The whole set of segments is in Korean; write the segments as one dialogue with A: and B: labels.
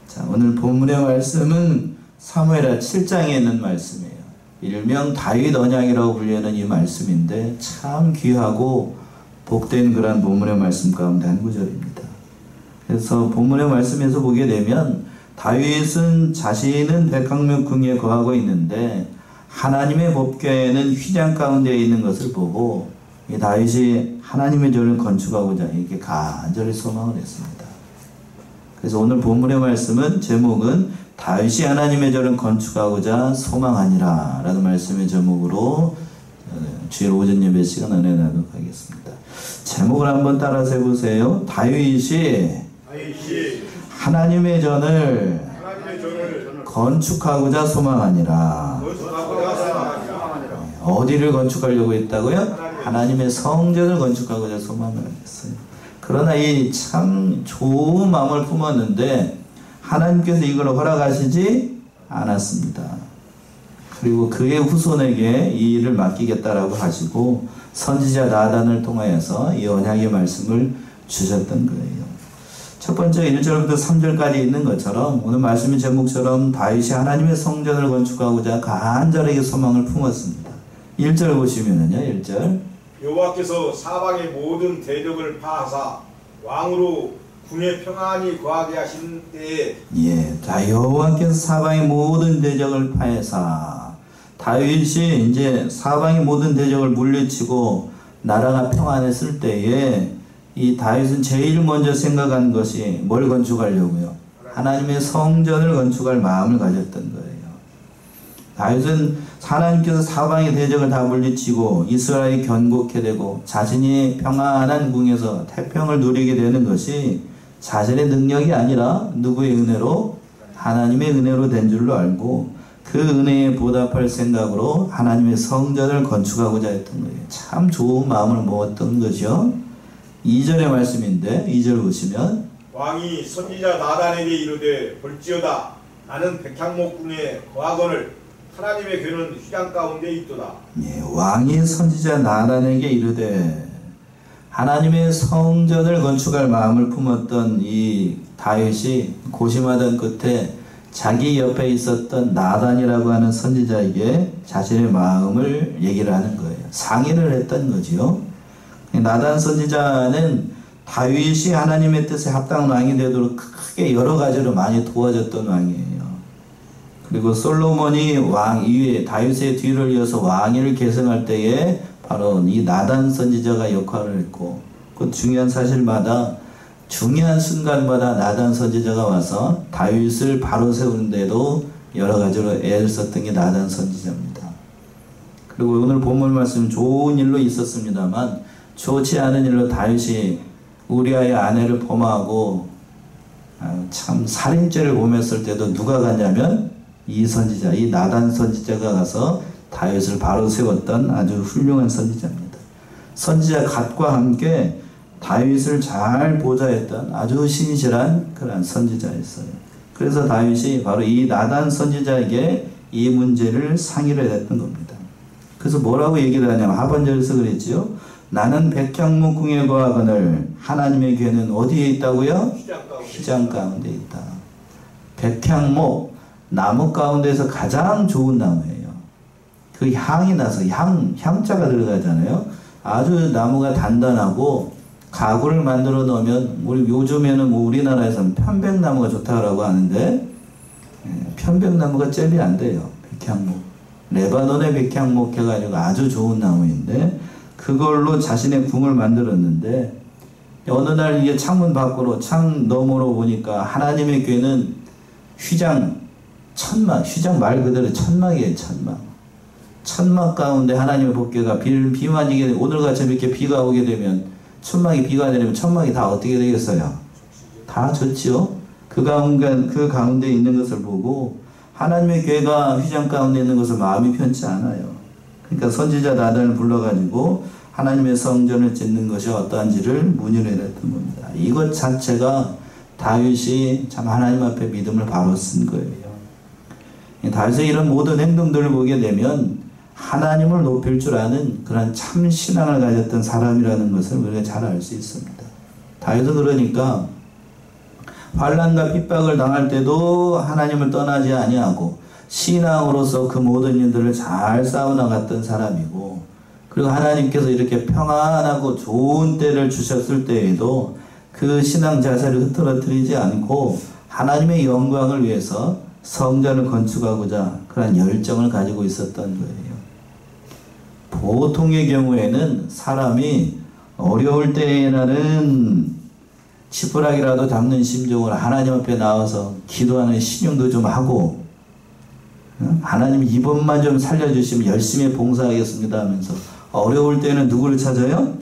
A: 자, 오늘 본문의 말씀은 사무엘하 7장에 있는 말씀이에요. 일명 다윗 언약이라고 불리는 이 말씀인데 참 귀하고 복된 그런 본문의 말씀 가운데 한 구절입니다. 그래서 본문의 말씀에서 보게 되면 다윗은 자신은 백향목궁에 거하고 있는데 하나님의 법궤는 휘장 가운데 있는 것을 보고 이 다윗이 하나님의 전을 건축하고자 이렇게 간절히 소망을 했습니다. 그래서 오늘 본문의 말씀은 제목은 다윗이 하나님의 전을 건축하고자 소망하니라 라는 말씀의 제목으로 주일 오전 예배 시간 은혜 나누도록 하겠습니다. 제목을 한번 따라서 해보세요. 다윗이 하나님의 전을 건축하고자 소망하니라. 어디를 건축하려고 했다고요? 하나님의 성전을 건축하고자 소망을 했어요. 그러나 이 참 좋은 마음을 품었는데 하나님께서 이걸 허락하시지 않았습니다. 그리고 그의 후손에게 이 일을 맡기겠다라고 하시고 선지자 나단을 통하여서 이 언약의 말씀을 주셨던 거예요. 첫 번째 1절부터 3절까지 있는 것처럼 오늘 말씀의 제목처럼 다윗이 하나님의 성전을 건축하고자 간절하게 소망을 품었습니다. 1절 보시면은요. 1절
B: 여호와께서 사방의 모든 대적을 파하사 왕으로 궁에 평안히 거하게 하신 때에
A: 자, 여호와께서 사방의 모든 대적을 파해사 다윗이 이제 사방의 모든 대적을 물리치고 나라가 평안했을 때에 이 다윗은 제일 먼저 생각한 것이 뭘 건축하려고요? 하나님의 성전을 건축할 마음을 가졌던 거예요. 다윗은 하나님께서 사방의 대적을 다 물리치고 이스라엘이 견고케 되고 자신이 평안한 궁에서 태평을 누리게 되는 것이 자신의 능력이 아니라 누구의 은혜로? 하나님의 은혜로 된 줄로 알고 그 은혜에 보답할 생각으로 하나님의 성전을 건축하고자 했던 거예요. 참 좋은 마음을 먹었던 거죠. 2절의 말씀인데 2절 보시면
B: 왕이 선지자 나단에게 이르되 볼지어다 나는 백향목궁에 거하거늘 하나님의 궤는 휘장 가운데 있도다.
A: 왕이 선지자 나단에게 이르되 하나님의 성전을 건축할 마음을 품었던 이 다윗이 고심하던 끝에 자기 옆에 있었던 나단이라고 하는 선지자에게 자신의 마음을 얘기를 하는 거예요. 상의를 했던 거지요. 나단 선지자는 다윗이 하나님의 뜻에 합당한 왕이 되도록 크게 여러 가지로 많이 도와줬던 왕이에요. 그리고 솔로몬이 왕 이후에 다윗의 뒤를 이어서 왕위를 계승할 때에 바로 이 나단 선지자가 역할을 했고 그 중요한 사실마다 중요한 순간마다 나단 선지자가 와서 다윗을 바로 세우는데도 여러 가지로 애를 썼던 게 나단 선지자입니다. 그리고 오늘 본문 말씀 좋은 일로 있었습니다만 좋지 않은 일로 다윗이 우리아의 아내를 범하고 참 살인죄를 범했을 때도 누가 가냐면 이 선지자, 이 나단 선지자가 가서 다윗을 바로 세웠던 아주 훌륭한 선지자입니다. 선지자 갓과 함께 다윗을 잘 보좌했던 아주 신실한 그런 선지자였어요. 그래서 다윗이 바로 이 나단 선지자에게 이 문제를 상의를 했던 겁니다. 그래서 뭐라고 얘기를 하냐면 하반절에서 그랬지요. 나는 백향목궁에 거하거늘 하나님의 궤는 어디에 있다고요? 휘장 가운데 있다. 백향목 나무 가운데서 가장 좋은 나무예요. 그 향이 나서 향자가 들어가잖아요. 아주 나무가 단단하고 가구를 만들어 놓으면 우리 요즘에는 뭐 우리나라에서는 편백나무가 좋다고 하는데 편백나무가 잽이 안 돼요. 백향목. 레바논의 백향목 해가지고 아주 좋은 나무인데 그걸로 자신의 궁을 만들었는데 어느 날 이게 창문 밖으로 창 너머로 보니까 하나님의 궤는 휘장 천막, 휘장 말 그대로 천막이에요. 천막 가운데 하나님의 법궤가 비만 이게 오늘같이 이렇게 비가 오게 되면 천막이 비가 내리면 천막이 다 어떻게 되겠어요? 다 젖지요. 그 가운데 있는 것을 보고 하나님의 궤가 휘장 가운데 있는 것을 마음이 편치 않아요. 그러니까 선지자 나단을 불러가지고 하나님의 성전을 짓는 것이 어떠한지를 문의를 했던 겁니다. 이것 자체가 다윗이 참 하나님 앞에 믿음을 바로 쓴 거예요. 다윗의 이런 모든 행동들을 보게 되면 하나님을 높일 줄 아는 그런 참 신앙을 가졌던 사람이라는 것을 우리가 잘 알 수 있습니다. 다윗은 그러니까 환난과 핍박을 당할 때도 하나님을 떠나지 아니하고 신앙으로서 그 모든 일들을 잘 싸워나갔던 사람이고, 그리고 하나님께서 이렇게 평안하고 좋은 때를 주셨을 때에도 그 신앙 자세를 흐트러뜨리지 않고 하나님의 영광을 위해서 성전을 건축하고자 그런 열정을 가지고 있었던 거예요. 보통의 경우에는 사람이 어려울 때에는 지푸라기라도 잡는 심정으로 하나님 앞에 나와서 기도하는 신용도 좀 하고, 하나님 이번만 좀 살려주시면 열심히 봉사하겠습니다 하면서 어려울 때는 누구를 찾아요?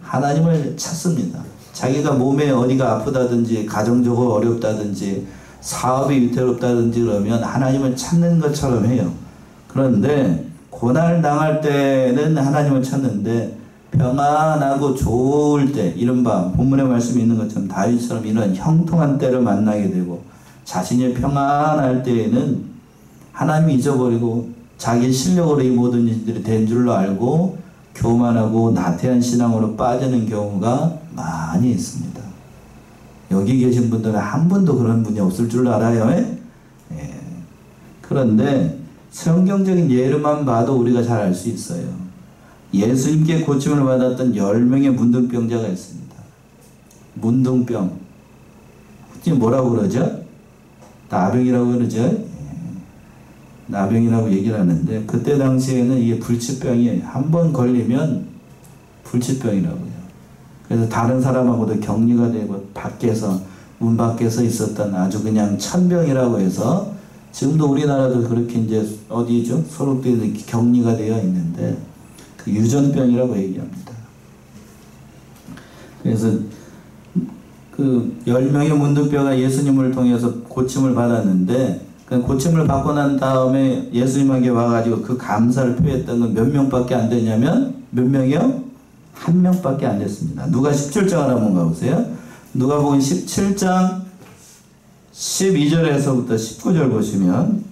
A: 하나님을 찾습니다. 자기가 몸에 어디가 아프다든지 가정적으로 어렵다든지 사업이 위태롭다든지 그러면 하나님을 찾는 것처럼 해요. 그런데 고난을 당할 때는 하나님을 찾는데 평안하고 좋을 때, 이른바 본문의 말씀이 있는 것처럼 다윗처럼 이런 형통한 때를 만나게 되고 자신이 평안할 때에는 하나님을 잊어버리고 자기 실력으로 이 모든 일들이 된 줄로 알고 교만하고 나태한 신앙으로 빠지는 경우가 많이 있습니다. 여기 계신 분들은 한 분도 그런 분이 없을 줄 알아요. 예. 그런데 성경적인 예로만 봐도 우리가 잘 알 수 있어요. 예수님께 고침을 받았던 10명의 문둥병자가 있습니다. 문둥병. 지금 뭐라고 그러죠? 나병이라고 그러죠? 예. 나병이라고 얘기를 하는데, 그때 당시에는 이게 불치병이 한 번 걸리면 불치병이라고요. 그래서 다른 사람하고도 격리가 되고 밖에서, 문 밖에서 있었던 아주 그냥 천병이라고 해서 지금도 우리나라도 그렇게 이제 어디죠? 소록되어 격리가 되어 있는데 그 유전병이라고 얘기합니다. 그래서 그 10명의 문둥병가 예수님을 통해서 고침을 받았는데, 그 고침을 받고 난 다음에 예수님에게 와가지고 그 감사를 표했던 건 몇 명밖에 안 되냐면, 몇 명이요? 한 명밖에 안 됐습니다. 누가 17장을 한번 가보세요. 누가복음 17장 12절에서부터 19절 보시면,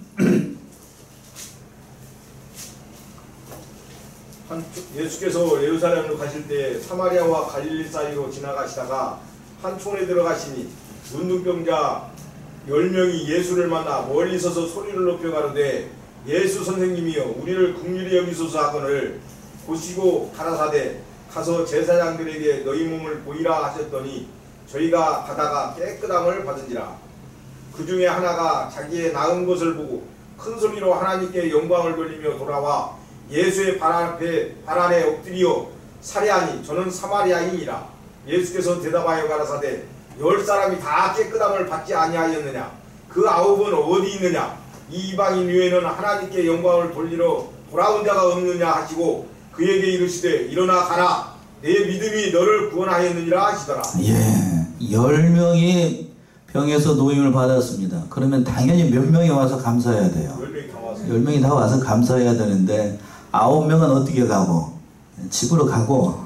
B: 예수께서 예루살렘으로 가실 때 사마리아와 갈릴리 사이로 지나가시다가 한 촌에 들어가시니 문둥병자 10명이 예수를 만나 멀리 서서 소리를 높여 가로되 예수 선생님이여 우리를 긍휼히 여기소서 하거늘 보시고 가라사대 가서 제사장들에게 너희 몸을 보이라 하셨더니 저희가 가다가 깨끗함을 받은지라. 그 중에 하나가 자기의 나은 것을 보고 큰 소리로 하나님께 영광을 돌리며 돌아와 예수의 발 아래 엎드리어 살해하니 저는 사마리아인이라. 예수께서 대답하여 가라사대 10사람이 다 깨끗함을 받지 아니하였느냐? 그 9은 어디 있느냐? 이 이방인 위에는 하나님께 영광을 돌리러 돌아온 자가 없느냐 하시고 그에게 이르시되 일어나 가라 내 믿음이 너를 구원하였느니라 하시더라.
A: 예, 10명이 병에서 노임을 받았습니다. 그러면 당연히 몇 명이 와서 감사해야 돼요.
B: 10명이 다 와서.
A: 10명이 다 와서 감사해야 되는데 9명은 어떻게 가고? 집으로 가고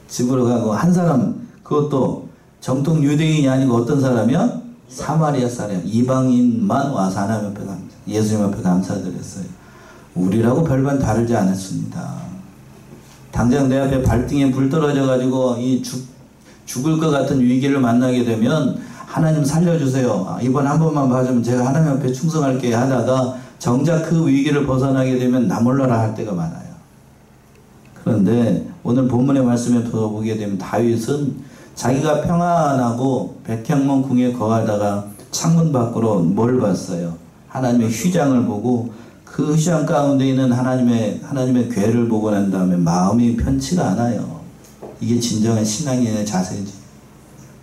A: 집으로 가고, 한 사람, 그것도 정통 유대인이 아니고 어떤 사람이요? 사마리아 사람, 이방인만 와서 하나님 앞에 예수님 앞에 감사드렸어요. 우리라고 별반 다르지 않았습니다. 당장 내 앞에 발등에 불 떨어져 가지고 죽을 것 같은 위기를 만나게 되면 하나님 살려주세요. 이번 한 번만 봐주면 제가 하나님 앞에 충성할게 하다가 정작 그 위기를 벗어나게 되면 나 몰라라 할 때가 많아요. 그런데 오늘 본문의 말씀에 보게 되면 다윗은 자기가 평안하고 백향문 궁에 거하다가 창문 밖으로 뭘 봤어요? 하나님의 휘장을 보고 그 휘장 가운데 있는 하나님의 궤를 보고 난 다음에 마음이 편치가 않아요. 이게 진정한 신앙인의 자세지.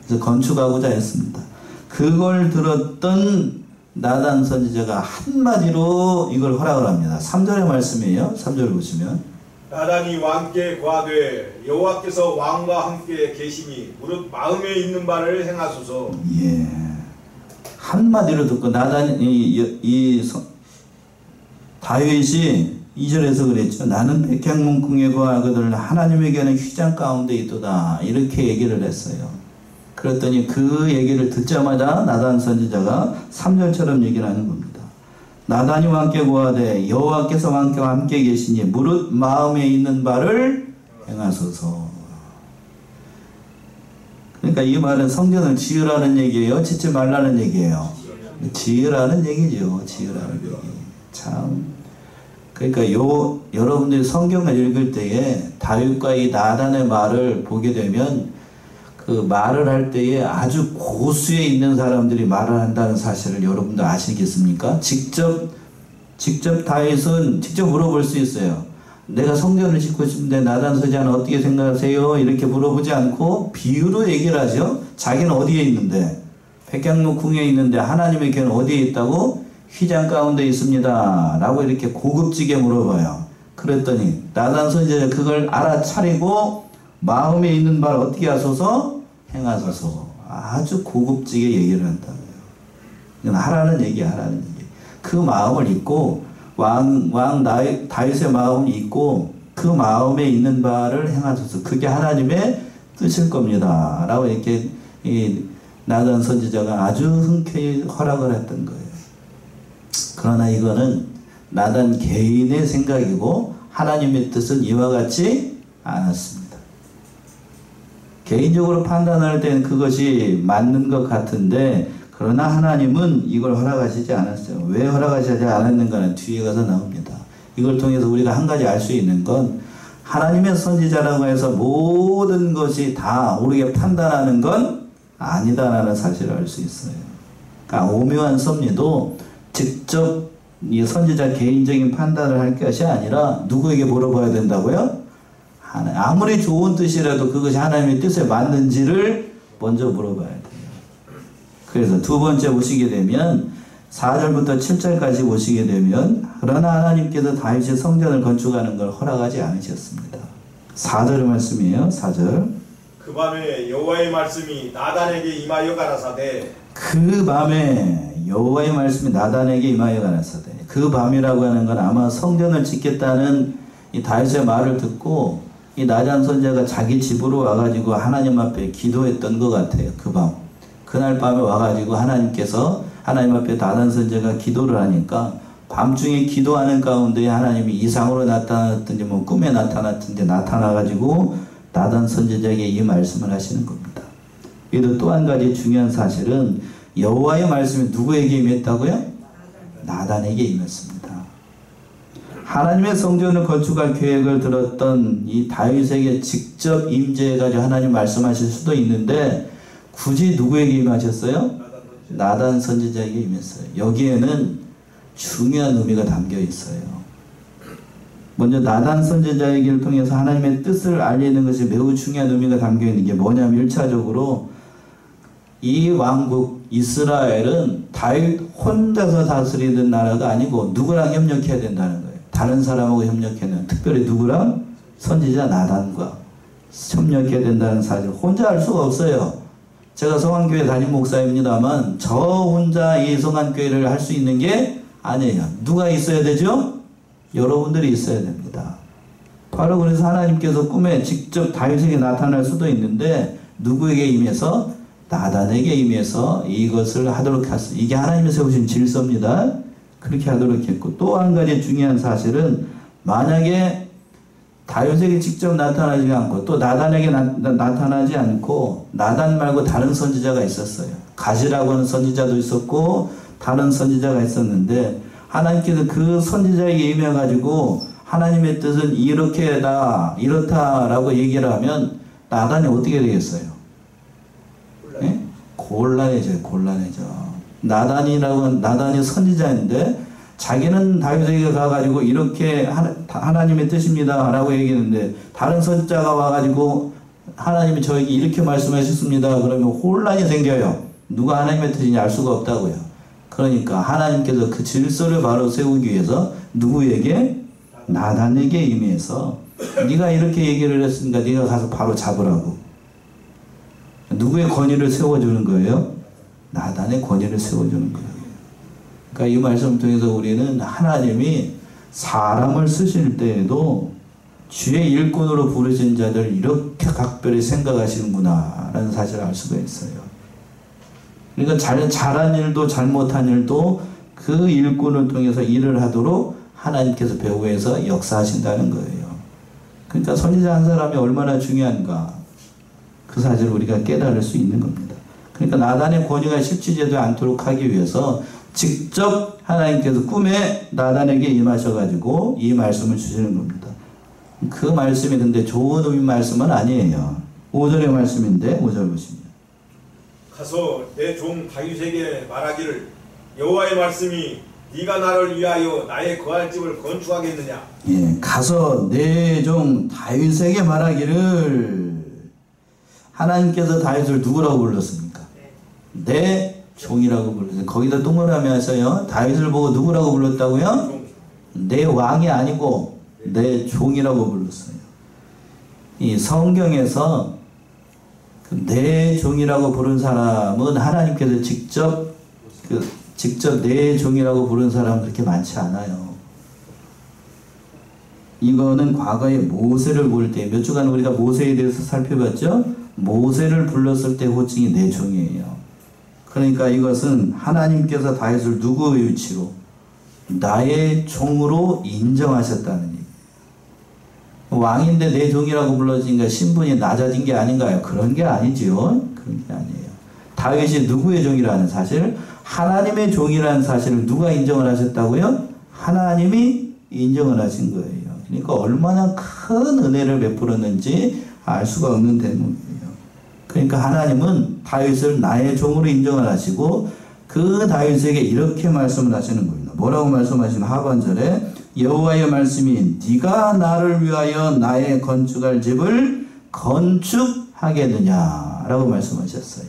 A: 그래서 건축하고자 했습니다. 그걸 들었던 나단 선지자가 한마디로 이걸 허락을 합니다. 3절의 말씀이에요. 3절 보시면
B: 나단이 왕께 고하되 여호와께서 왕과 함께 계시니 무릇 마음에 있는 바를 행하소서.
A: 예, 한마디로 듣고 나단이 다윗이 2절에서 그랬죠. 나는 백향문궁에 거하거든 하나님에게는 휘장 가운데 있도다. 이렇게 얘기를 했어요. 그랬더니 그 얘기를 듣자마자 나단 선지자가 3절처럼 얘기를 하는 겁니다. 나단이 왕께 고하되 여호와께서 왕과 함께 계시니 무릇 마음에 있는 바를 행하소서. 그러니까 이 말은 성전을 지으라는 얘기예요? 짓지 말라는 얘기예요? 지으라는 얘기죠. 지으라는 얘기. 참. 그러니까 여러분들이 성경을 읽을 때에 다윗과 이 나단의 말을 보게 되면 그 말을 할 때에 아주 고수에 있는 사람들이 말을 한다는 사실을 여러분들 아시겠습니까? 직접 다윗은 직접 물어볼 수 있어요. 내가 성전을 짓고 싶은데 나단 선지자는 어떻게 생각하세요? 이렇게 물어보지 않고 비유로 얘기를 하죠. 자기는 어디에 있는데? 백향로 궁에 있는데 하나님의 교회는 어디에 있다고? 휘장 가운데 있습니다. 라고 이렇게 고급지게 물어봐요. 그랬더니 나단 선지자가 그걸 알아차리고 마음에 있는 바를 어떻게 하소서? 행하소서. 아주 고급지게 얘기를 한다고요. 이건 하라는 얘기. 그 마음을 잊고 다윗의 마음을 잊고 그 마음에 있는 바를 행하소서. 그게 하나님의 뜻일 겁니다. 라고 이렇게 이 나단 선지자가 아주 흔쾌히 허락을 했던 거예요. 그러나 이거는 나단 개인의 생각이고 하나님의 뜻은 이와 같지 않았습니다. 개인적으로 판단할 때는 그것이 맞는 것 같은데 그러나 하나님은 이걸 허락하시지 않았어요. 왜 허락하시지 않았는가는 뒤에 가서 나옵니다. 이걸 통해서 우리가 한 가지 알 수 있는 건 하나님의 선지자라고 해서 모든 것이 다 옳게 판단하는 건 아니다라는 사실을 알 수 있어요. 그러니까 오묘한 섭리도 직접 이 선지자 개인적인 판단을 할 것이 아니라 누구에게 물어봐야 된다고요? 아무리 좋은 뜻이라도 그것이 하나님의 뜻에 맞는지를 먼저 물어봐야 돼요. 그래서 두 번째 보시게 되면 4절부터 7절까지 보시게 되면 그러나 하나님께서 다윗의 성전을 건축하는 걸 허락하지 않으셨습니다. 4절의 말씀이에요. 4절.
B: 그 밤에 여호와의 말씀이 나단에게 임하여 가라사대.
A: 그 밤에 여호와의 말씀이 나단에게 임하여 가라사대. 그 밤이라고 하는 건 아마 성전을 짓겠다는 이 다윗의 말을 듣고 이 나단 선지자가 자기 집으로 와가지고 하나님 앞에 기도했던 것 같아요. 그 밤. 그날 밤에 와가지고 하나님께서 하나님 앞에 나단 선지자가 기도를 하니까 밤중에 기도하는 가운데 하나님이 이상으로 나타났든지 뭐 꿈에 나타났든지 나타나가지고 나단 선지자에게 이 말씀을 하시는 겁니다. 그래도 또 한 가지 중요한 사실은 여호와의 말씀이 누구에게 임했다고요? 나단에게 임했습니다. 하나님의 성전을 건축할 계획을 들었던 이 다윗에게 직접 임재해가지고 하나님 말씀하실 수도 있는데 굳이 누구에게 임하셨어요? 나단 선지자에게 임했어요. 여기에는 중요한 의미가 담겨 있어요. 먼저 나단 선지자에게를 통해서 하나님의 뜻을 알리는 것이 매우 중요한 의미가 담겨 있는 게 뭐냐면 1차적으로 이 왕국 이스라엘은 다윗 혼자서 다스리는 나라가 아니고 누구랑 협력해야 된다는 거예요. 다른 사람하고 협력해야 특별히 누구랑? 선지자 나단과 협력해야 된다는 사실. 혼자 할 수가 없어요. 제가 성안교회 담임 목사입니다만 저 혼자 이 성안교회를 할 수 있는 게 아니에요. 누가 있어야 되죠? 여러분들이 있어야 됩니다. 바로 그래서 하나님께서 꿈에 직접 다윗에게 나타날 수도 있는데 누구에게 임해서? 나단에게 임해서 이것을 하도록 했어요. 이게 하나님이 세우신 질서입니다. 그렇게 하도록 했고 또 한 가지 중요한 사실은 만약에 다윗에게 직접 나타나지 않고 또 나단에게 나타나지 않고 나단 말고 다른 선지자가 있었어요. 갓이라고 하는 선지자도 있었고 다른 선지자가 있었는데 하나님께서 그 선지자에게 임해가지고 하나님의 뜻은 이렇다라고 얘기를 하면 나단이 어떻게 되겠어요? 네? 곤란해져요. 나단이 선지자인데 자기는 다윗에게 가가지고 이렇게 하나님의 뜻입니다 라고 얘기했는데 다른 선지자가 와가지고 하나님이 저에게 이렇게 말씀하셨습니다 그러면 혼란이 생겨요. 누가 하나님의 뜻인지 알 수가 없다고요. 그러니까 하나님께서 그 질서를 바로 세우기 위해서 누구에게? 나단에게 임해서 네가 이렇게 얘기를 했으니까 네가 가서 바로 잡으라고. 누구의 권위를 세워주는 거예요? 나단의 권위를 세워주는 거예요. 그러니까 이 말씀을 통해서 우리는 하나님이 사람을 쓰실 때에도 주의 일꾼으로 부르신 자들 이렇게 각별히 생각하시는구나 라는 사실을 알 수가 있어요. 그러니까 잘한 일도 잘못한 일도 그 일꾼을 통해서 일을 하도록 하나님께서 배후에서 역사하신다는 거예요. 그러니까 선지자 한 사람이 얼마나 중요한가. 그 사실을 우리가 깨달을 수 있는 겁니다. 그러니까 나단의 권위가 실추되지 않도록 하기 위해서 직접 하나님께서 꿈에 나단에게 임하셔가지고 이 말씀을 주시는 겁니다. 그 말씀이 근데 좋은 의미 말씀은 아니에요. 5절의 말씀인데 5절 보시면
B: 가서 내 종 다윗에게 말하기를 여호와의 말씀이 네가 나를 위하여 나의 거할 집을 건축하겠느냐.
A: 예, 가서 내 종 다윗에게 말하기를. 하나님께서 다윗을 누구라고 불렀습니까? 내 종이라고 불렀어요. 거기다 동그라미 하셔요. 다윗을 보고 누구라고 불렀다고요? 내 왕이 아니고 내 종이라고 불렀어요. 이 성경에서 내 종이라고 부른 사람은 하나님께서 직접 내 종이라고 부른 사람은 그렇게 많지 않아요. 이거는 과거에 모세를 부를 때, 몇 주간 우리가 모세에 대해서 살펴봤죠? 모세를 불렀을 때 호칭이 내 종이에요. 그러니까 이것은 하나님께서 다윗을 누구의 위치로? 나의 종으로 인정하셨다는 얘기예요. 왕인데 내 종이라고 불러지니까 신분이 낮아진 게 아닌가요? 그런 게 아니지요. 그런 게 아니에요. 다윗이 누구의 종이라는 사실? 하나님의 종이라는 사실을 누가 인정을 하셨다고요? 하나님이 인정을 하신 거예요. 그러니까 얼마나 큰 은혜를 베풀었는지 알 수가 없는 대목이에요. 그러니까 하나님은 다윗을 나의 종으로 인정을 하시고 그 다윗에게 이렇게 말씀을 하시는 겁니다. 뭐라고 말씀하시는 하반절에 여호와의 말씀이 네가 나를 위하여 나의 건축할 집을 건축하겠느냐 라고 말씀하셨어요.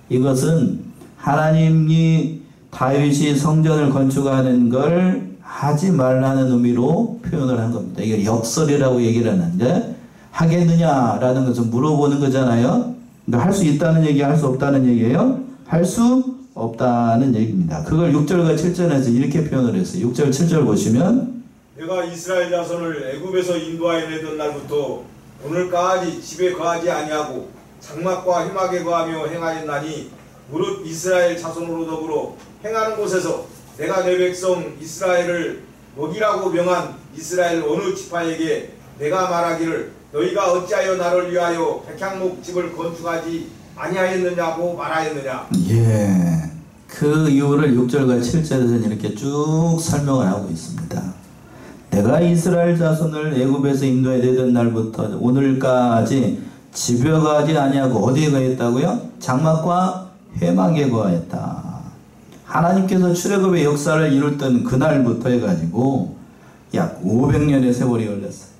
A: 이것은 하나님이 다윗이 성전을 건축하는 걸 하지 말라는 의미로 표현을 한 겁니다. 이게 역설이라고 얘기를 하는데 하겠느냐라는 것은 물어보는 거잖아요. 그러니까 할 수 있다는 얘기, 할 수 없다는 얘기예요? 할 수 없다는 얘기입니다. 그걸 6절과 7절에서 이렇게 표현을 했어요. 6절, 7절 보시면
B: 내가 이스라엘 자손을 애굽에서 인도하여 내던 날부터 오늘까지 집에 거하지 아니하고 장막과 회막에 거하며 행하였나니 무릇 이스라엘 자손으로 더불어 행하는 곳에서 내가 내 백성 이스라엘을 먹이라고 명한 이스라엘 어느 지파에게 내가 말하기를 너희가 어찌하여 나를 위하여 백향목 집을 건축하지 아니하였느냐고 말하였느냐.
A: 예, 그 이유를 6절과 7절에서는 이렇게 쭉 설명을 하고 있습니다. 내가 이스라엘 자손을 애굽에서 인도해 내던 날부터 오늘까지 집에 거하지 아니하고 어디에 거했다고요? 장막과 회막에 거했다. 하나님께서 출애굽의 역사를 이뤘던 그날부터 해가지고 약 500년의 세월이 걸렸어요.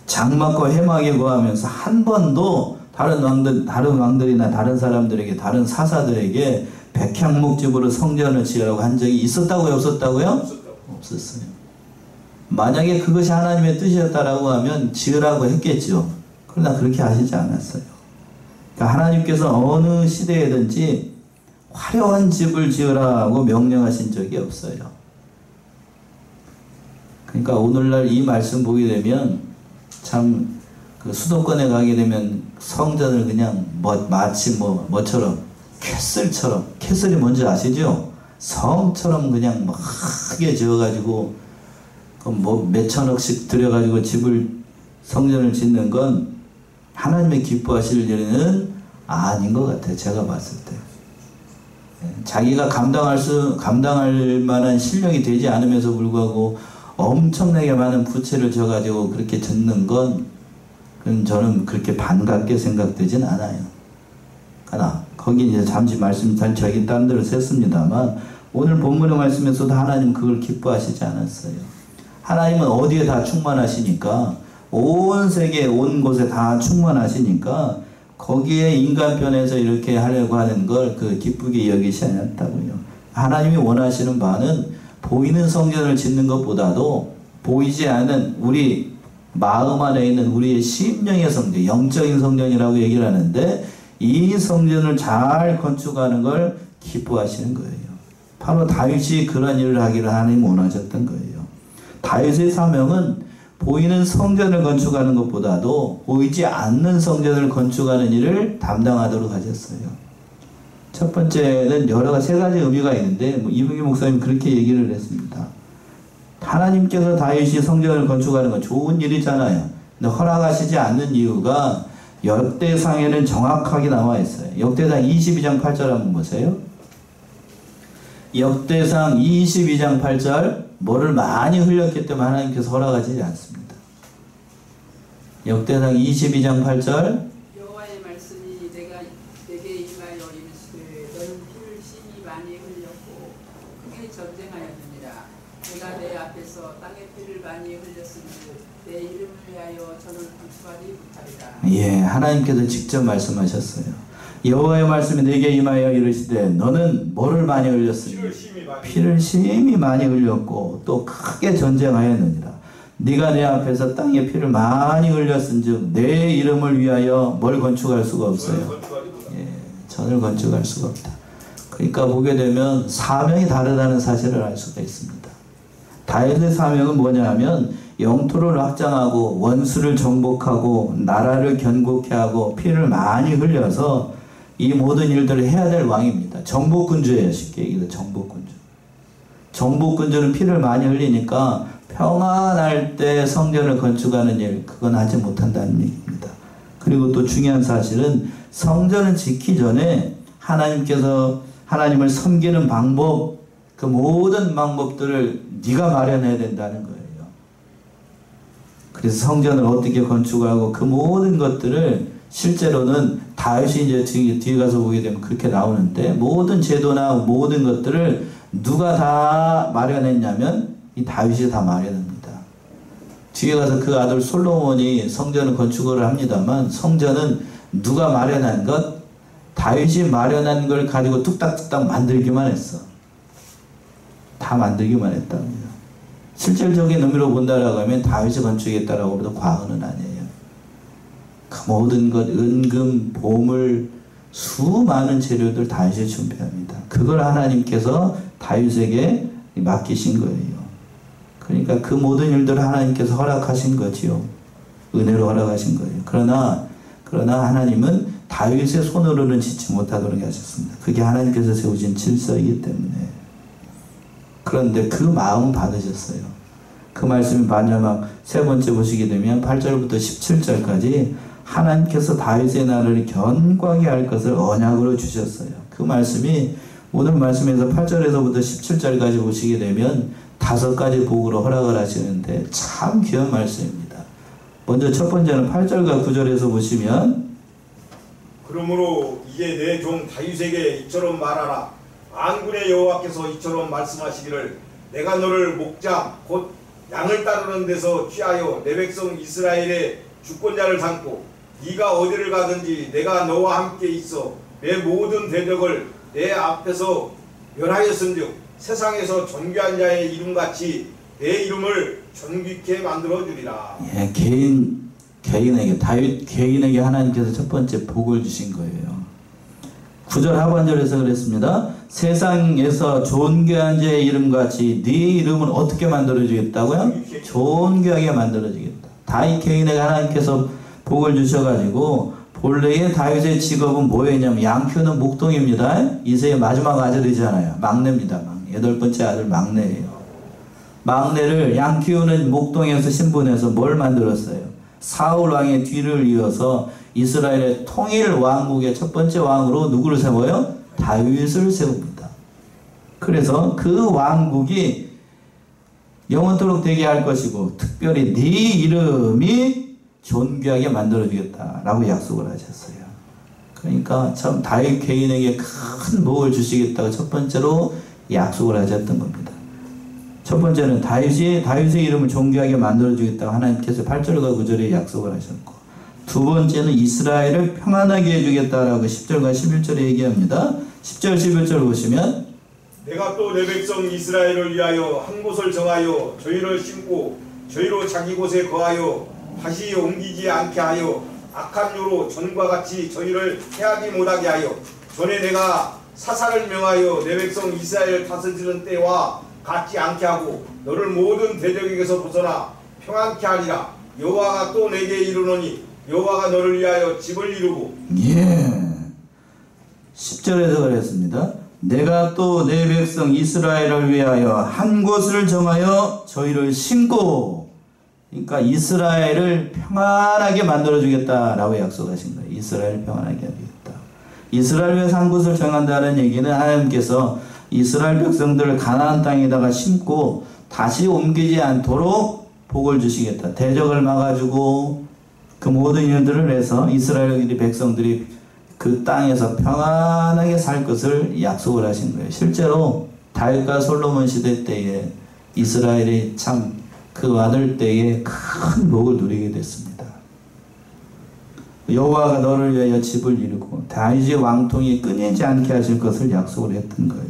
A: 장막과 회막에 거하면서 한 번도 다른 왕들이나 다른 사람들에게, 다른 사사들에게 백향목집으로 성전을 지으라고 한 적이 있었다고요? 없었다고요? 없었어요. 만약에 그것이 하나님의 뜻이었다라고 하면 지으라고 했겠죠. 그러나 그렇게 하시지 않았어요. 그러니까 하나님께서 어느 시대에든지 화려한 집을 지으라고 명령하신 적이 없어요. 그러니까 오늘날 이 말씀 보게 되면 참 그 수도권에 가게 되면 성전을 그냥 마치 뭐처럼 캐슬처럼, 캐슬이 뭔지 아시죠? 성처럼 그냥 막 크게 지어가지고 뭐 몇천억씩 들여가지고 성전을 짓는 건 하나님의 기뻐하실 일은 아닌 것 같아요. 제가 봤을 때. 자기가 감당할 만한 실력이 되지 않으면서 불구하고 엄청나게 많은 부채를 져가지고 그렇게 짓는 건 저는 그렇게 반갑게 생각되진 않아요. 하나, 거기 이제 잠시 저기 딴 데로 셌습니다만 오늘 본문의 말씀에서도 하나님 그걸 기뻐하시지 않았어요. 하나님은 어디에 다 충만하시니까 온 세계 온 곳에 다 충만하시니까 거기에 인간편에서 이렇게 하려고 하는 걸 그 기쁘게 여기지 않았다고요. 하나님이 원하시는 바는 보이는 성전을 짓는 것보다도 보이지 않은 우리 마음 안에 있는 우리의 심령의 성전, 영적인 성전이라고 얘기를 하는데 이 성전을 잘 건축하는 걸 기뻐하시는 거예요. 바로 다윗이 그런 일을 하기를 하나님 원하셨던 거예요. 다윗의 사명은 보이는 성전을 건축하는 것보다도 보이지 않는 성전을 건축하는 일을 담당하도록 하셨어요. 첫 번째는 세 가지 의미가 있는데 이붕기 목사님 그렇게 얘기를 했습니다. 하나님께서 다윗이 성전을 건축하는 건 좋은 일이잖아요. 근데 허락하시지 않는 이유가 역대상에는 정확하게 나와 있어요. 역대상 22장 8절 한번 보세요. 역대상 22장 8절, 뭐를 많이 흘렸기 때문에 하나님께서 허락하지 않습니다. 역대상 22장 8절,
C: 여호와의 말씀이 내게 임하여 이르시되 너는 피를 심히 많이 흘렸고 크게 전쟁하였느니라. 내가 내 앞에서 땅에 피를 많이 흘렸은즉 내 이름을 위하여 저는 건축하지 못하리라.
A: 예, 하나님께서 직접 말씀하셨어요. 여호와의 말씀이 내게 임하여 이르시되 너는 뭐를 많이 흘렸으니 피를 심히 많이 흘렸고 또 크게 전쟁하였느니라. 네가 내 앞에서 땅에 피를 많이 흘렸은즉 내 이름을 위하여 뭘 건축할 수가 없어요. 예, 전을 건축할 수가 없다. 그러니까 보게 되면 사명이 다르다는 사실을 알 수가 있습니다. 다윗의 사명은 뭐냐 하면 영토를 확장하고 원수를 정복하고 나라를 견고케 하고 피를 많이 흘려서 이 모든 일들을 해야 될 왕입니다. 정복군주예요. 쉽게 얘기해서 정복군주. 정복군주는 피를 많이 흘리니까 평안할 때 성전을 건축하는 일, 그건 하지 못한다는 얘기입니다. 그리고 또 중요한 사실은 성전을 짓기 전에 하나님께서 하나님을 섬기는 방법, 그 모든 방법들을 네가 마련해야 된다는 거예요. 그래서 성전을 어떻게 건축하고 그 모든 것들을 실제로는 다윗이 이제 뒤에 가서 보게 되면 그렇게 나오는데 모든 제도나 모든 것들을 누가 다 마련했냐면 이 다윗이 다 마련합니다. 뒤에 가서 그 아들 솔로몬이 성전을 건축을 합니다만 성전은 누가 마련한 것? 다윗이 마련한 걸 가지고 뚝딱뚝딱 만들기만 했어. 다 만들기만 했답니다. 실질적인 의미로 본다라고 하면 다윗이 건축했다라고 해도 과언은 아니에요. 그 모든 것, 은금, 보물, 수많은 재료들 다윗이 준비합니다. 그걸 하나님께서 다윗에게 맡기신 거예요. 그러니까 그 모든 일들을 하나님께서 허락하신 거지요. 은혜로 허락하신 거예요. 그러나 하나님은 다윗의 손으로는 짓지 못하도록 하셨습니다. 그게 하나님께서 세우신 질서이기 때문에. 그런데 그 마음 받으셨어요. 그 말씀이 마지막 세 번째 보시게 되면 8절부터 17절까지 하나님께서 다윗의 나라를 견고하게 할 것을 언약으로 주셨어요. 그 말씀이 오늘 말씀에서 8절에서부터 17절까지 보시게 되면 5가지 복으로 허락을 하시는데 참 귀한 말씀입니다. 먼저 첫 번째는 8절과 9절에서 보시면
B: 그러므로 이제 내 종 다윗에게 이처럼 말하라. 만군의 여호와께서 이처럼 말씀하시기를 내가 너를 목장 곧 양을 따르는 데서 취하여 내 백성 이스라엘의 주권자를 삼고 네가 어디를 가든지 내가 너와 함께 있어 내 모든 대적을 내 앞에서 멸하였은즉 세상에서 존귀한 자의 이름같이 내 이름을 존귀케 만들어 주리라.
A: 예, 개인에게 다윗 개인에게 하나님께서 첫 번째 복을 주신 거예요. 9절 하반절에서 그랬습니다. 세상에서 존귀한 자의 이름같이 네 이름은 어떻게 만들어주겠다고요? 존귀하게 만들어주겠다. 다윗 개인에게 하나님께서 복을 주셔가지고 본래의 다윗의 직업은 뭐였냐면 양 키우는 목동입니다. 이세의 마지막 아들이잖아요. 막내입니다. 8번째 아들 막내예요. 막내를 양 키우는 목동에서 신분해서 뭘 만들었어요? 사울 왕의 뒤를 이어서 이스라엘의 통일 왕국의 첫 번째 왕으로 누구를 세워요? 다윗을 세웁니다. 그래서 그 왕국이 영원토록 되게 할 것이고 특별히 네 이름이 존귀하게 만들어주겠다라고 약속을 하셨어요. 그러니까 참 다윗 개인에게 큰 복을 주시겠다고 첫 번째로 약속을 하셨던 겁니다. 첫 번째는 다윗의 이름을 존귀하게 만들어주겠다고 하나님께서 8절과 9절에 약속을 하셨고, 두 번째는 이스라엘을 평안하게 해주겠다라고 10절과 11절에 얘기합니다. 10절 11절 보시면
B: 내가 또 내 백성 이스라엘을 위하여 한 곳을 정하여 저희를 심고 저희로 자기 곳에 거하여 다시 옮기지 않게 하여 악한 요로 전과 같이 저희를 해하지 못하게 하여 전에 내가 사사를 명하여 내 백성 이스라엘을 다스리는 때와 같지 않게 하고 너를 모든 대적에게서 벗어나 평안케 하리라. 여호와가 또 내게 이르노니 여호와가 너를 위하여 집을 이루고.
A: 예, 10절에서 그랬습니다. 내가 또 내 백성 이스라엘을 위하여 한 곳을 정하여 저희를 심고. 그러니까 이스라엘을 평안하게 만들어주겠다라고 약속하신 거예요. 이스라엘을 평안하게 하겠다. 이스라엘 위해서 한 곳을 정한다는 얘기는 하나님께서 이스라엘 백성들을 가나안 땅에다가 심고 다시 옮기지 않도록 복을 주시겠다. 대적을 막아주고 그 모든 일들을 해서 이스라엘 백성들이 그 땅에서 평안하게 살 것을 약속을 하신 거예요. 실제로 다윗과 솔로몬 시대 때에 이스라엘이 참 그 아들 때에 큰 복을 누리게 됐습니다. 여호와가 너를 위하여 집을 이루고 다윗의 왕통이 끊이지 않게 하실 것을 약속을 했던 거예요.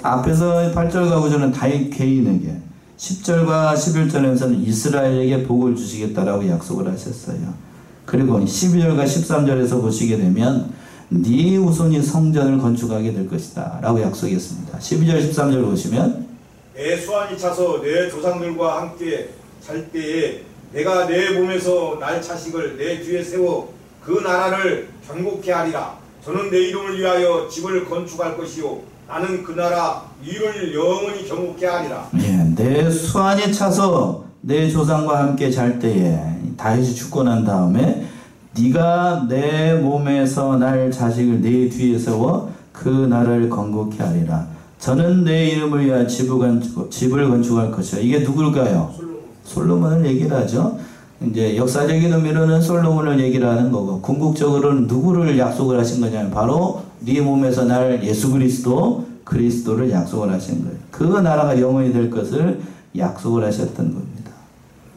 A: 앞에서 8절과 9절은 다윗 개인에게, 10절과 11절에서는 이스라엘에게 복을 주시겠다라고 약속을 하셨어요. 그리고 12절과 13절에서 보시게 되면 네 후손이 성전을 건축하게 될 것이다 라고 약속했습니다. 12절 13절 보시면
B: 내 수완이 차서 내 조상들과 함께 잘 때에 내가 내 몸에서 날 자식을 내 뒤에 세워 그 나라를 견고케 하리라. 저는 내 이름을 위하여 집을 건축할 것이요 나는 그 나라 이를 영원히 견고케 하리라.
A: 예, 내 수완이 차서 내 조상과 함께 잘 때에 다윗이 죽고 난 다음에 네가 내 몸에서 날 자식을 내 뒤에 세워 그 나라를 건고케 하리라. 저는 내 이름을 위하여 집을 건축할 것이요. 이게 누굴까요? 솔로몬을 얘기를 하죠. 이제 역사적인 의미로는 솔로몬을 얘기를 하는 거고, 궁극적으로는 누구를 약속을 하신 거냐면 바로 네 몸에서 날 예수 그리스도를 약속을 하신 거예요. 그 나라가 영원히 될 것을 약속을 하셨던 겁니다.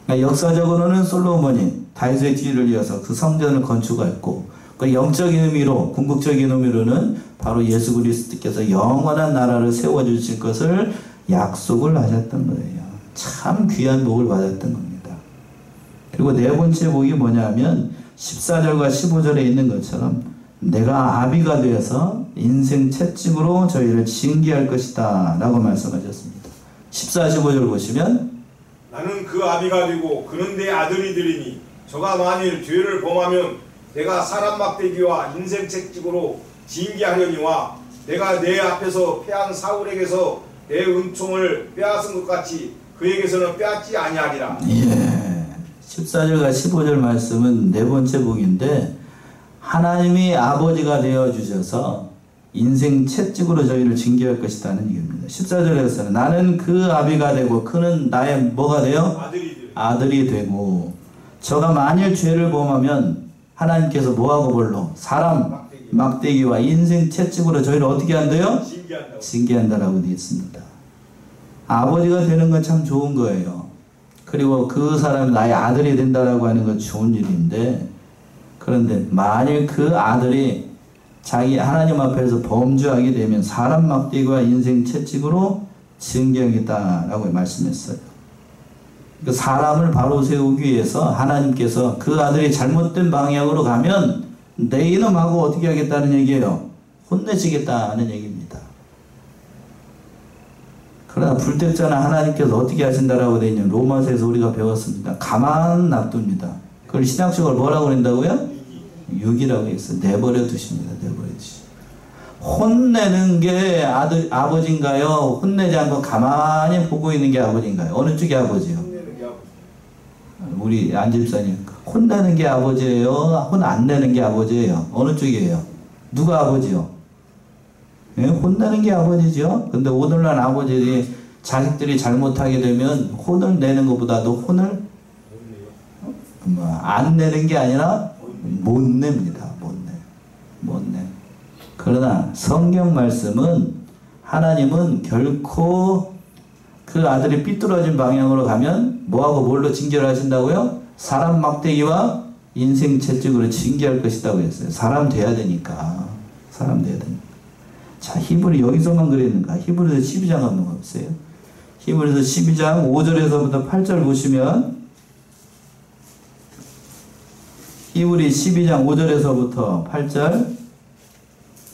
A: 그러니까 역사적으로는 솔로몬이 다윗의 뒤를 이어서 그 성전을 건축했고, 그 영적인 의미로, 궁극적인 의미로는 바로 예수 그리스도께서 영원한 나라를 세워주실 것을 약속을 하셨던 거예요. 참 귀한 복을 받았던 겁니다. 그리고 네 번째 복이 뭐냐면 14절과 15절에 있는 것처럼 내가 아비가 되어서 인생 채찍으로 저희를 징계할 것이다 라고 말씀하셨습니다. 14, 15절 보시면
B: 나는 그 아비가 되고 그는 내 아들이 되리니 저가 만일 죄를 범하면 내가 사람 막대기와 인생 채찍으로 징계하려니와 내가 내 앞에서 패한 사울에게서 내 은총을 빼앗은 것 같이 그에게서는 빼앗지 아니하리라.
A: 예, 14절과 15절 말씀은 네 번째 복인데 하나님이 아버지가 되어주셔서 인생 채찍으로 저희를 징계할 것이라는 얘기입니다. 14절에서는 나는 그 아비가 되고 그는 나의 뭐가 돼요? 아들이 되고 저가 만일 죄를 범하면 하나님께서 뭐하고 벌로? 사람 막대기와 인생 채찍으로 저희를 어떻게 한대요? 징계한다라고 되어 있습니다. 아버지가 되는 건 참 좋은 거예요. 그리고 그 사람이 나의 아들이 된다라고 하는 건 좋은 일인데, 그런데 만일 그 아들이 자기 하나님 앞에서 범죄하게 되면 사람 막대기와 인생 채찍으로 징계하겠다라고 말씀했어요. 그 사람을 바로 세우기 위해서 하나님께서 그 아들이 잘못된 방향으로 가면 내 이놈하고 어떻게 하겠다는 얘기예요? 혼내시겠다는 얘기입니다. 그러나 불택자는 하나님께서 어떻게 하신다라고 되어 있냐면 로마서에서 우리가 배웠습니다. 가만 놔둡니다. 그걸 신약적으로 뭐라고 그런다고요? 유기라고 했어요. 내버려 두십니다. 내버려 두십니다. 혼내는 게 아버지인가요? 혼내지 않고 가만히 보고 있는 게 아버지인가요? 어느 쪽이 아버지요? 우리 안 집사님, 혼내는 게 아버지예요? 혼 안 내는 게 아버지예요? 어느 쪽이에요? 누가 아버지요? 예? 혼내는 게 아버지죠? 근데 오늘날 아버지들이 자식들이 잘못하게 되면 혼을 내는 것보다도 혼을 안 내는 게 아니라 못 냅니다. 못 내. 그러나 성경 말씀은 하나님은 결코 그 아들이 삐뚤어진 방향으로 가면 뭐하고 뭘로 징계를 하신다고요? 사람 막대기와 인생 채찍으로 징계할 것이라고 했어요. 사람 돼야 되니까. 자, 히브리 여기서만 그랬는가? 히브리서 12장 한번 가보세요. 히브리서 12장 5절에서부터 8절 보시면 히브리 12장 5절에서부터 8절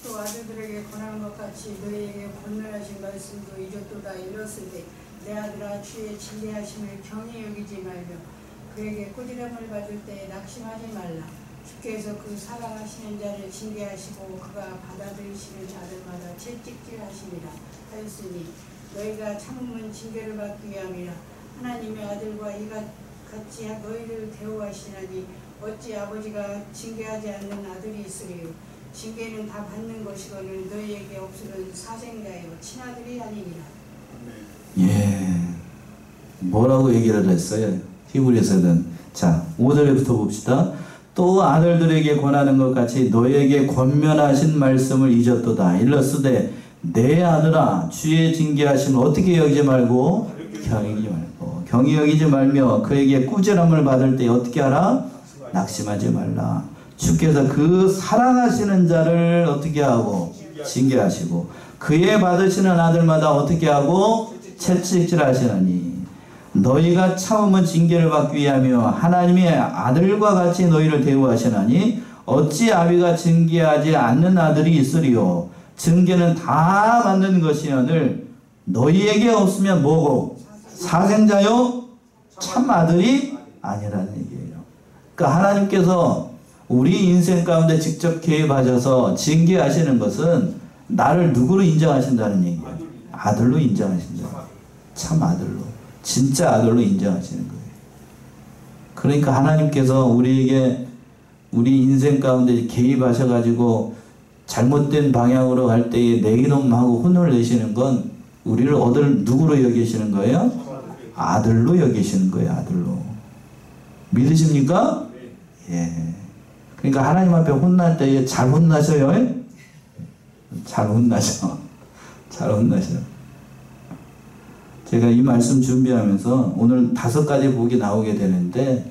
D: 또 아들들에게 권한 것 같이 너희에게 권면하신 말씀도 이적도다 이뤘으되 내 아들아 주의 징계하심을 경히 여기지 말며 그에게 꾸지람을 받을 때 낙심하지 말라. 주께서 그 사랑하시는 자를 징계하시고 그가 받아들이시는 자들마다 채찍질하시니라 하였으니 너희가 참으면 징계를 받기 위함이라. 하나님의 아들과 같이 너희를 대우하시나니 어찌 아버지가 징계하지 않는 아들이 있으리요. 징계는 다 받는 것이거늘 너희에게 없으는 사생자요 친아들이 아니니라.
A: 예. 뭐라고 얘기를 했어요? 히브리서는. 자, 5절부터 봅시다. 또 아들들에게 권하는 것 같이 너에게 권면하신 말씀을 잊었도다. 일러스되 내 아들아 주의 징계하심을 어떻게 여기지 말고 경히 여기지 말며 그에게 꾸지람을 받을 때 어떻게 하라? 낙심하지 말라. 주께서 그 사랑하시는 자를 어떻게 하고 징계하시고 그의 받으시는 아들마다 어떻게 하고 채찍질하시나니 너희가 참으면 징계를 받기 위하며 하나님의 아들과 같이 너희를 대우하시나니 어찌 아비가 징계하지 않는 아들이 있으리요. 징계는 다 받는 것이오늘 너희에게 없으면 뭐고 사생자요 참 아들이 아니라는 얘기예요. 그러니까 하나님께서 우리 인생 가운데 직접 개입하셔서 징계하시는 것은 나를 누구로 인정하신다는 얘기예요. 아들로 인정하신다. 참 아들로. 진짜 아들로 인정하시는 거예요. 그러니까 하나님께서 우리에게 우리 인생 가운데 개입하셔가지고 잘못된 방향으로 갈 때에 내 이놈하고 혼을 내시는 건 우리를 누구로 여기시는 거예요? 아들로 여기시는 거예요. 아들로. 믿으십니까? 예. 그러니까 하나님 앞에 혼날 때에 잘 혼나셔요. 잘 혼나셔. 잘 혼나셔. 제가 이 말씀 준비하면서 오늘 5가지 복이 나오게 되는데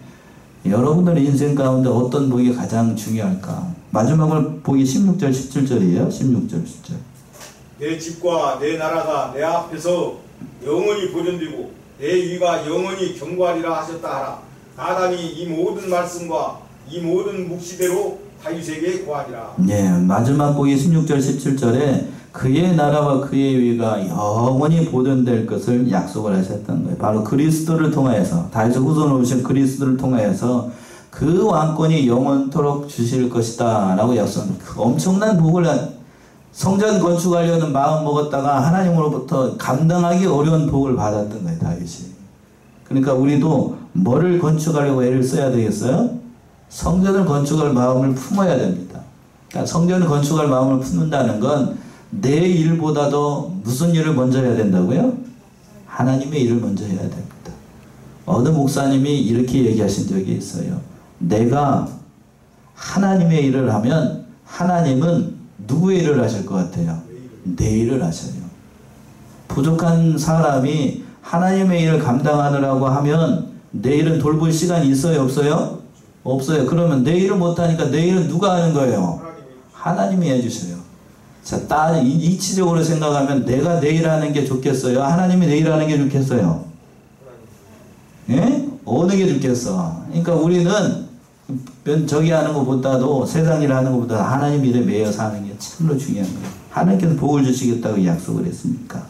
A: 여러분들의 인생 가운데 어떤 복이 가장 중요할까? 마지막으로 복이 16절 17절이에요. 16절 17절.
B: 내 집과 내 나라가 내 앞에서 영원히 보존되고 내 위가 영원히 경고하리라 하셨다 하라. 나단이 이 모든 말씀과 이 모든 묵시대로 다윗에게 고하리라.
A: 예, 마지막 복이 16절 17절에 그의 나라와 그의 위가 영원히 보존될 것을 약속을 하셨던 거예요. 바로 그리스도를 통하여서 다윗의 후손으로 오신 그리스도를 통하여서 그 왕권이 영원토록 주실 것이다 라고 약속합니다. 그 엄청난 복을 성전 건축하려는 마음 먹었다가 하나님으로부터 감당하기 어려운 복을 받았던 거예요. 다윗이. 그러니까 우리도 뭐를 건축하려고 애를 써야 되겠어요? 성전을 건축할 마음을 품어야 됩니다. 그러니까 성전을 건축할 마음을 품는다는 건 내 일보다도 무슨 일을 먼저 해야 된다고요? 하나님의 일을 먼저 해야 됩니다. 어느 목사님이 이렇게 얘기하신 적이 있어요. 내가 하나님의 일을 하면 하나님은 누구의 일을 하실 것 같아요? 내 일을 하셔요. 부족한 사람이 하나님의 일을 감당하느라고 하면 내 일은 돌볼 시간이 있어요? 없어요? 없어요. 그러면 내 일을 못하니까 내 일은 누가 하는 거예요? 하나님이 해주셔요. 자, 이치적으로 생각하면 내가 내 일 하는 게 좋겠어요? 하나님이 내 일 하는 게 좋겠어요? 예? 어느 게 좋겠어? 그러니까 우리는 저기 하는 것보다도 세상 일 하는 것보다 하나님 일에 매여 사는 게 참으로 중요한 거예요. 하나님께서 복을 주시겠다고 약속을 했으니까.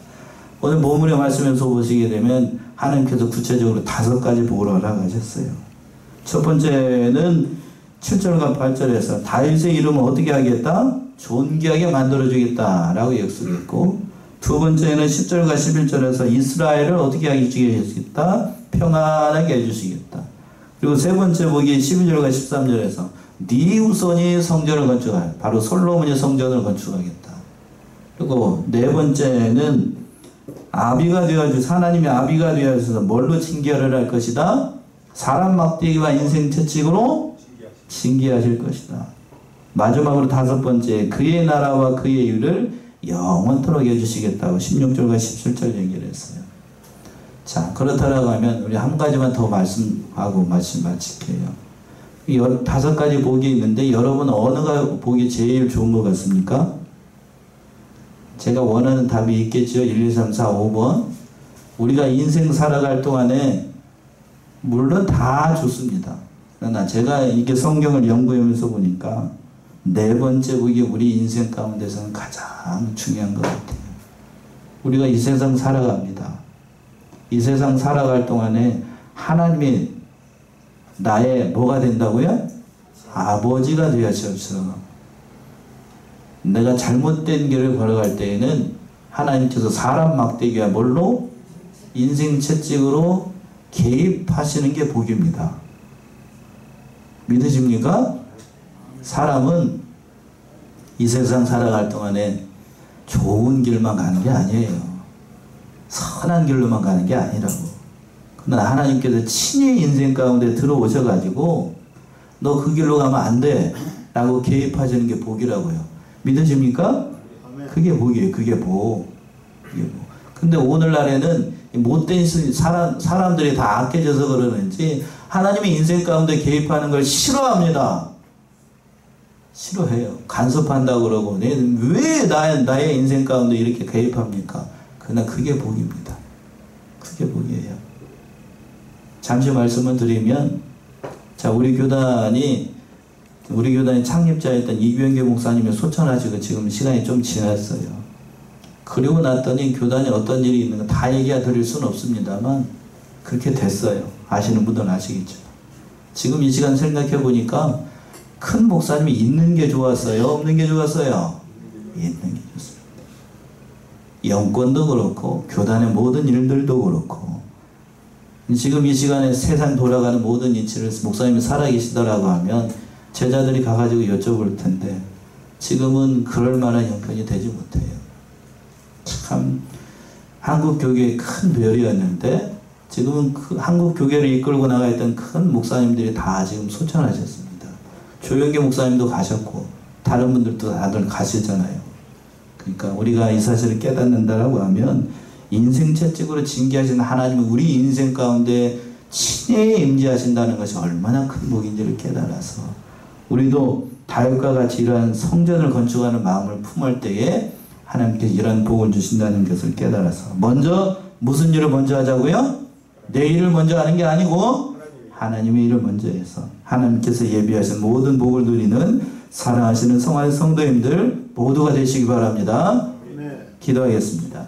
A: 오늘 본문의 말씀에서 보시게 되면 하나님께서 구체적으로 5가지 복을 허락하셨어요. 첫 번째는 7절과 8절에서 다윗의 이름을 어떻게 하겠다? 존귀하게 만들어주겠다 라고 약속했고, 두 번째는 10절과 11절에서 이스라엘을 어떻게 해주시겠다? 평안하게 해주시겠다. 그리고 세 번째 복이 12절과 13절에서 네 후손이 성전을 건축할, 바로 솔로몬이 성전을 건축하겠다. 그리고 네 번째는 아비가 되어주셔서, 하나님의 아비가 되어주셔서 뭘로 징계를 할 것이다? 사람 막대기와 인생 채찍으로 징계하실 것이다. 마지막으로 5번째, 그의 나라와 그의 일을 영원토록 해주시겠다고 16절과 17절 얘기를 했어요. 자, 그렇다라고 하면 우리 한 가지만 더 말씀하고 말씀 마칠게요. 5가지 복이 있는데 여러분 어느 복이 제일 좋은 것 같습니까? 제가 원하는 답이 있겠죠. 1, 2, 3, 4, 5번. 우리가 인생 살아갈 동안에 물론 다 좋습니다. 그러나 제가 이게 성경을 연구하면서 보니까 4번째 복이 우리 인생 가운데서는 가장 중요한 것 같아요. 우리가 이 세상 살아갑니다. 이 세상 살아갈 동안에 하나님이 나의 뭐가 된다고요? 아버지가 되어주셔서 내가 잘못된 길을 걸어갈 때에는 하나님께서 사람 막대기와 뭘로? 인생 채찍으로 개입하시는 게 복입니다. 믿으십니까? 사람은 이 세상 살아갈 동안에 좋은 길만 가는 게 아니에요. 선한 길로만 가는 게 아니라고. 그러나 하나님께서 친히 인생 가운데 들어오셔가지고 너 그 길로 가면 안 돼 라고 개입하시는 게 복이라고요. 믿으십니까? 그게 복이에요. 그게 복. 근데 오늘날에는 못된 사람들이 다 악해져서 그러는지 하나님의 인생 가운데 개입하는 걸 싫어합니다. 싫어해요. 간섭한다고 그러고 왜 나의 인생 가운데 이렇게 개입합니까? 그러나 그게 복입니다. 그게 복이에요. 잠시 말씀을 드리면 자 우리 교단이 창립자였던 이규영계 목사님이 소천하시고 지금 시간이 좀 지났어요. 그리고 났더니 교단에 어떤 일이 있는 거 다 얘기해 드릴 수는 없습니다만 그렇게 됐어요. 아시는 분들은 아시겠죠. 지금 이 시간 생각해 보니까 큰 목사님이 있는 게 좋았어요? 없는 게 좋았어요? 있는 게 좋습니다. 영권도 그렇고 교단의 모든 일들도 그렇고 지금 이 시간에 세상 돌아가는 모든 이치를 목사님이 살아계시더라고 하면 제자들이 가가지고 여쭤볼 텐데 지금은 그럴 만한 형편이 되지 못해요. 참 한국 교계의 큰 별이었는데 지금은 그 한국 교계를 이끌고 나가있던 큰 목사님들이 다 지금 소천하셨습니다. 조영계 목사님도 가셨고 다른 분들도 다들 가시잖아요. 그러니까 우리가 이 사실을 깨닫는다라고 하면 인생 채찍으로 징계하신 하나님은 우리 인생 가운데 친히 임재하신다는 것이 얼마나 큰 복인지를 깨달아서 우리도 다윗과 같이 이러한 성전을 건축하는 마음을 품을 때에 하나님께서 이런 복을 주신다는 것을 깨달아서 먼저 무슨 일을 먼저 하자고요? 내 일을 먼저 하는 게 아니고 하나님의 일을 먼저 해서 하나님께서 예비하신 모든 복을 누리는 사랑하시는 성도님들 모두가 되시기 바랍니다. 기도하겠습니다.